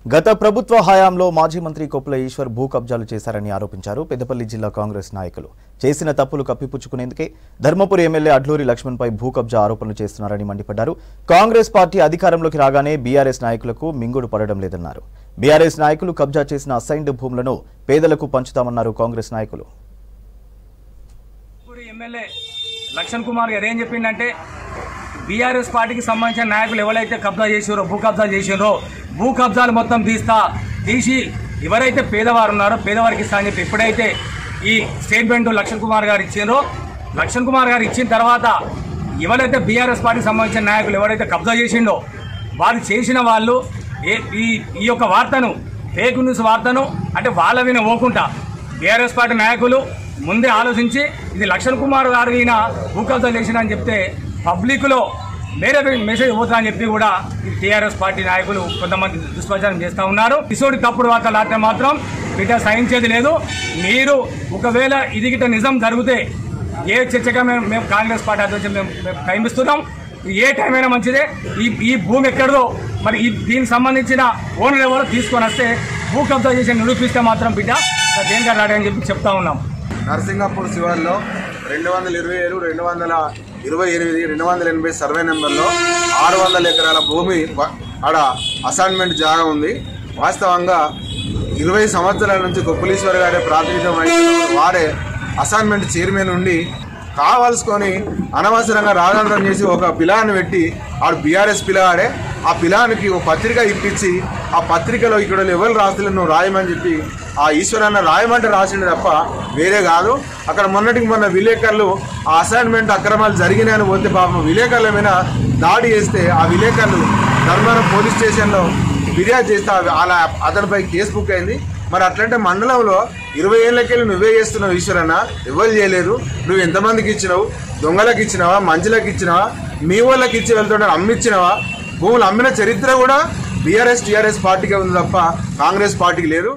గత ప్రభుత్వ హయాంలో మాజీ మంత్రి కొప్పుల ఈశ్వర్ భూ కబ్జాలు చేశారని ఆరోపించారు పెద్దపల్లి జిల్లా కాంగ్రెస్ నాయకులు. చేసిన తప్పులు కప్పిపుచ్చుకునేందుకే ధర్మపురి ఎమ్మెల్యే అడ్లూరి లక్ష్మణ్పై భూ కబ్జా ఆరోపణలు చేస్తున్నారని మండిపడ్డారు. కాంగ్రెస్ పార్టీ అధికారంలోకి రాగానే బీఆర్ఎస్ నాయకులకు మింగుడు పడడం లేదన్నారు. బీఆర్ఎస్ నాయకులు కబ్జా చేసిన అసైన్డ్ భూములను పేదలకు పంచుతామన్నారు కాంగ్రెస్ నాయకులు. ఎమ్మెల్యే లక్ష్మణ్ కుమార్ గారు ఏం చెప్పిందంటే బీఆర్ఎస్ పార్టీకి సంబంధించిన నాయకులు ఎవరైతే కబ్జా చేసారో భూ కబ్జాలు మొత్తం తీసి ఎవరైతే పేదవారు ఉన్నారో పేదవారికి ఇస్తా అని చెప్పి ఎప్పుడైతే ఈ స్టేట్మెంట్ లక్ష్మణ్ కుమార్ గారు ఇచ్చారో లక్ష్మణ్ కుమార్ గారు ఇచ్చిన తర్వాత ఎవరైతే బీఆర్ఎస్ పార్టీకి సంబంధించిన నాయకులు ఎవరైతే కబ్జా చేసిండో వారు చేసిన వాళ్ళు ఈ యొక్క వార్తను ఫేక్ న్యూస్ వార్తను అంటే వాళ్ళ విన ఓకుంటా బీఆర్ఎస్ పార్టీ నాయకులు ముందే ఆలోచించి ఇది లక్ష్మణ్ కుమార్ గారు ఈయన భూ కబ్జా చేసిందని చెప్తే పబ్లిక్లో వేరే మెసేజ్ పోతుందని చెప్పి కూడా టీఆర్ఎస్ పార్టీ నాయకులు కొంతమంది దుష్ప్రచారం చేస్తూ ఉన్నారు. ఇసోడి తప్పుడు వార్తలు ఆడితే మాత్రం బిడ్డ సహించేది లేదు. మీరు ఒకవేళ ఇది గిట్ట నిజం జరిగితే ఏ చర్చగా మేము కాంగ్రెస్ పార్టీ అధ్యక్షులు మేము ఖండిస్తున్నాం. ఏ టైం అయినా మంచిదే. ఈ భూమి ఎక్కడదో మరి దీనికి సంబంధించిన ఓనర్ ఎవరో తీసుకొని వస్తే భూ కబ్జా చేసి నిరూపిస్తే మాత్రం బిడ్డ దేనిగా రాడని చెప్పి చెప్తా ఉన్నాం. నర్సింగాపూర్ శివార్లో 227, 228, 280 సర్వే నెంబర్లో 600 ఎకరాల భూమి ఆడ అసైన్మెంట్ జాగా ఉంది. వాస్తవంగా 20 సంవత్సరాల నుంచి కొప్పులీశ్వర్ గారే ప్రాతినిధ్యం వహించిన వారే అసైన్మెంట్ చైర్మన్ ఉండి కావాల్సుకొని అనవసరంగా రాజాంతరం చేసి ఒక పిలాన్ని పెట్టి ఆడు బీఆర్ఎస్ పిల్లగాడే ఆ పిలానికి ఒక పత్రిక ఇప్పించి ఆ పత్రికలో ఇక్కడ ఎవరు రాస్తులు నువ్వు రాయమని చెప్పి ఆ ఈశ్వరన్న రాయమంటే రాసిండు తప్ప వేరే కాదు. అక్కడ మొన్నటికి మొన్న విలేకరులు ఆ అసైన్మెంట్ అక్రమాలు జరిగినాయని పోతే పాపం విలేకరుల మీద దాడి చేస్తే ఆ విలేకరులు ధర్మవరం పోలీస్ స్టేషన్లో ఫిర్యాదు చేస్తే అలా అతనిపై కేసు బుక్ అయింది. మరి అట్లంటే మండలంలో 20 ఏళ్ళకెళ్ళి నువ్వే చేస్తున్నావు ఈశ్వరన్న, ఎవరు చేయలేదు. నువ్వు ఎంతమందికి ఇచ్చినావు? దొంగలకు ఇచ్చినావా? మంచులకు ఇచ్చినావా? మీ వాళ్ళకి ఇచ్చి వెళ్తుంటే అమ్మిచ్చినావా? భూములు అమ్మిన చరిత్ర కూడా బీఆర్ఎస్ టీఆర్ఎస్ పార్టీకే ఉంది తప్ప కాంగ్రెస్ పార్టీకి లేదు.